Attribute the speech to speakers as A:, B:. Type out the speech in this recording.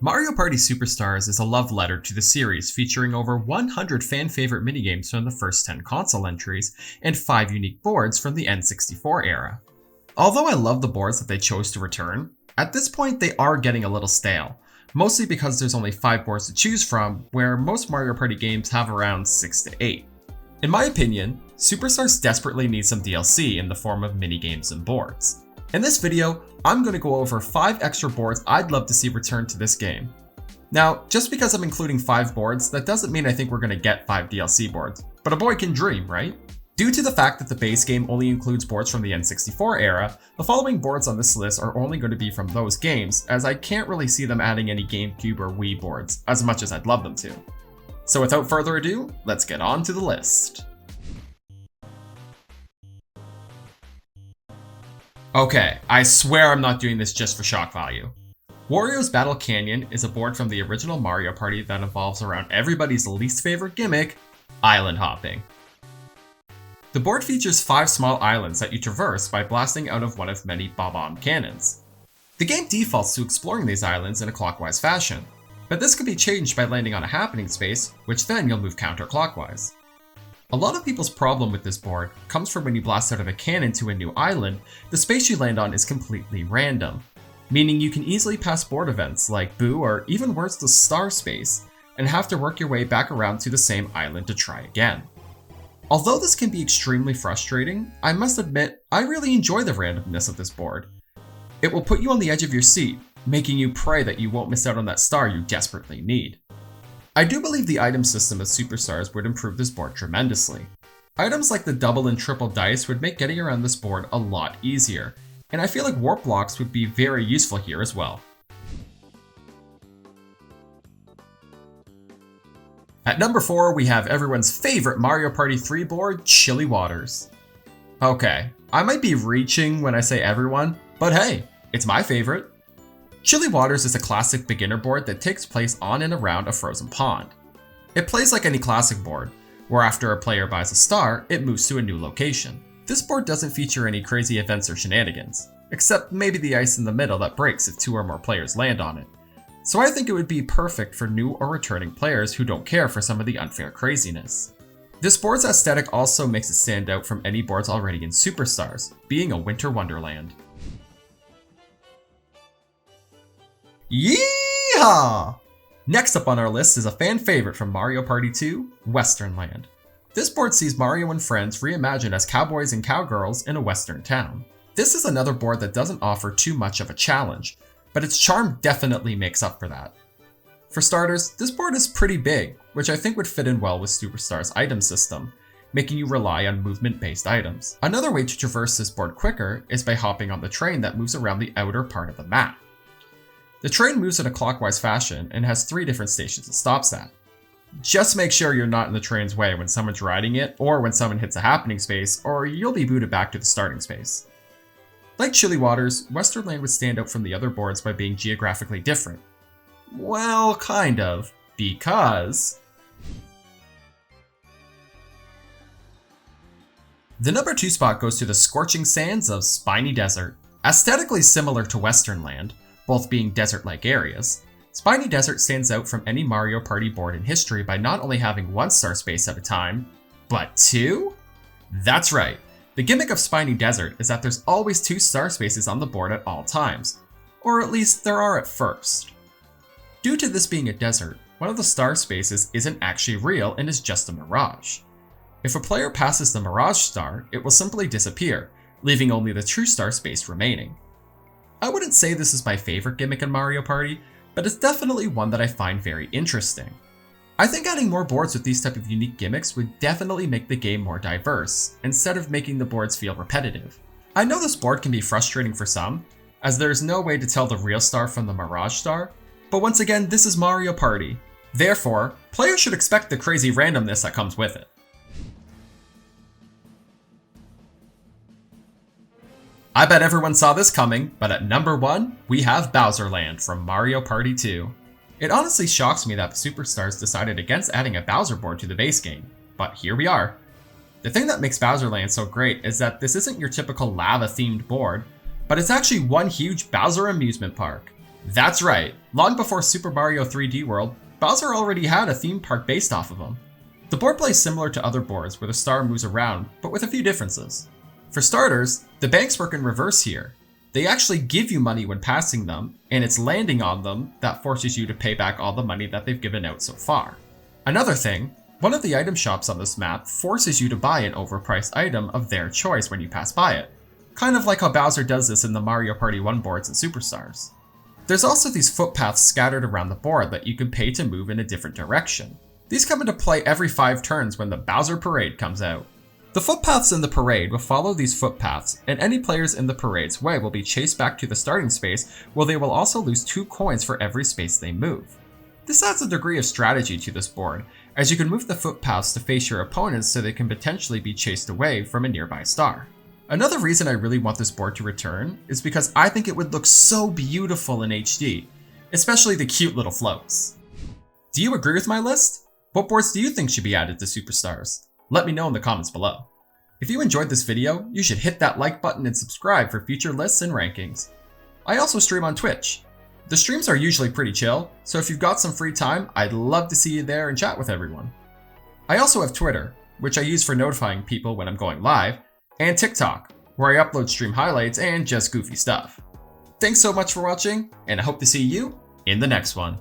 A: Mario Party Superstars is a love letter to the series, featuring over 100 fan-favorite minigames from the first 10 console entries, and 5 unique boards from the N64 era. Although I love the boards that they chose to return, at this point they are getting a little stale, mostly because there's only 5 boards to choose from, where most Mario Party games have around 6 to 8. In my opinion, Superstars desperately needs some DLC in the form of minigames and boards. In this video, I'm going to go over 5 extra boards I'd love to see returned to this game. Now, just because I'm including 5 boards, that doesn't mean I think we're going to get 5 DLC boards, but a boy can dream, right? Due to the fact that the base game only includes boards from the N64 era, the following boards on this list are only going to be from those games, as I can't really see them adding any GameCube or Wii boards, as much as I'd love them to. So without further ado, let's get on to the list. Okay, I swear I'm not doing this just for shock value. Wario's Battle Canyon is a board from the original Mario Party that involves around everybody's least favorite gimmick, island hopping. The board features 5 small islands that you traverse by blasting out of one of many bob-omb cannons. The game defaults to exploring these islands in a clockwise fashion, but this can be changed by landing on a happening space, which then you'll move counterclockwise. A lot of people's problem with this board comes from when you blast out of a cannon to a new island, the space you land on is completely random, meaning you can easily pass board events like Boo or even worse the Star Space, and have to work your way back around to the same island to try again. Although this can be extremely frustrating, I must admit I really enjoy the randomness of this board. It will put you on the edge of your seat, making you pray that you won't miss out on that star you desperately need. I do believe the item system of Superstars would improve this board tremendously. Items like the double and triple dice would make getting around this board a lot easier, and I feel like warp blocks would be very useful here as well. At number 4, we have everyone's favorite Mario Party 3 board, Chilly Waters. Okay, I might be reaching when I say everyone, but hey, it's my favorite. Chilly Waters is a classic beginner board that takes place on and around a frozen pond. It plays like any classic board, where after a player buys a star, it moves to a new location. This board doesn't feature any crazy events or shenanigans, except maybe the ice in the middle that breaks if 2 or more players land on it. So I think it would be perfect for new or returning players who don't care for some of the unfair craziness. This board's aesthetic also makes it stand out from any boards already in Superstars, being a winter wonderland. Yeehaw! Next up on our list is a fan favorite from Mario Party 2, Western Land. This board sees Mario and friends reimagined as cowboys and cowgirls in a western town. This is another board that doesn't offer too much of a challenge, but its charm definitely makes up for that. For starters, this board is pretty big, which I think would fit in well with Superstar's item system, making you rely on movement-based items. Another way to traverse this board quicker is by hopping on the train that moves around the outer part of the map. The train moves in a clockwise fashion and has 3 different stations it stops at. Just make sure you're not in the train's way when someone's riding it or when someone hits a happening space, or you'll be booted back to the starting space. Like Chilly Waters, Western Land would stand out from the other boards by being geographically different. Well, kind of, because the number 2 spot goes to the scorching sands of Spiny Desert. Aesthetically similar to Western Land, both being desert-like areas, Spiny Desert stands out from any Mario Party board in history by not only having 1 star space at a time, but 2? That's right, the gimmick of Spiny Desert is that there's always 2 star spaces on the board at all times, or at least there are at first. Due to this being a desert, one of the star spaces isn't actually real and is just a mirage. If a player passes the mirage star, it will simply disappear, leaving only the true star space remaining. I wouldn't say this is my favorite gimmick in Mario Party, but it's definitely one that I find very interesting. I think adding more boards with these type of unique gimmicks would definitely make the game more diverse, instead of making the boards feel repetitive. I know this board can be frustrating for some, as there's no way to tell the real star from the mirage star, but once again this is Mario Party. Therefore, players should expect the crazy randomness that comes with it. I bet everyone saw this coming, but at number 1, we have Bowser Land from Mario Party 2. It honestly shocks me that Superstars decided against adding a Bowser board to the base game, but here we are. The thing that makes Bowser Land so great is that this isn't your typical lava-themed board, but it's actually one huge Bowser amusement park. That's right, Long before Super Mario 3D World, Bowser already had a theme park based off of him. The board plays similar to other boards where the star moves around, but with a few differences. For starters, the banks work in reverse here. They actually give you money when passing them, and it's landing on them that forces you to pay back all the money that they've given out so far. Another thing, one of the item shops on this map forces you to buy an overpriced item of their choice when you pass by it. Kind of like how Bowser does this in the Mario Party 1 boards and Superstars. There's also these footpaths scattered around the board that you can pay to move in a different direction. These come into play every 5 turns when the Bowser Parade comes out. The footpaths in the parade will follow these footpaths, and any players in the parade's way will be chased back to the starting space, while they will also lose 2 coins for every space they move. This adds a degree of strategy to this board, as you can move the footpaths to face your opponents so they can potentially be chased away from a nearby star. Another reason I really want this board to return is because I think it would look so beautiful in HD, especially the cute little floats. Do you agree with my list? What boards do you think should be added to Superstars? Let me know in the comments below. If you enjoyed this video, you should hit that like button and subscribe for future lists and rankings. I also stream on Twitch. The streams are usually pretty chill, so if you've got some free time, I'd love to see you there and chat with everyone. I also have Twitter, which I use for notifying people when I'm going live, and TikTok, where I upload stream highlights and just goofy stuff. Thanks so much for watching, and I hope to see you in the next one.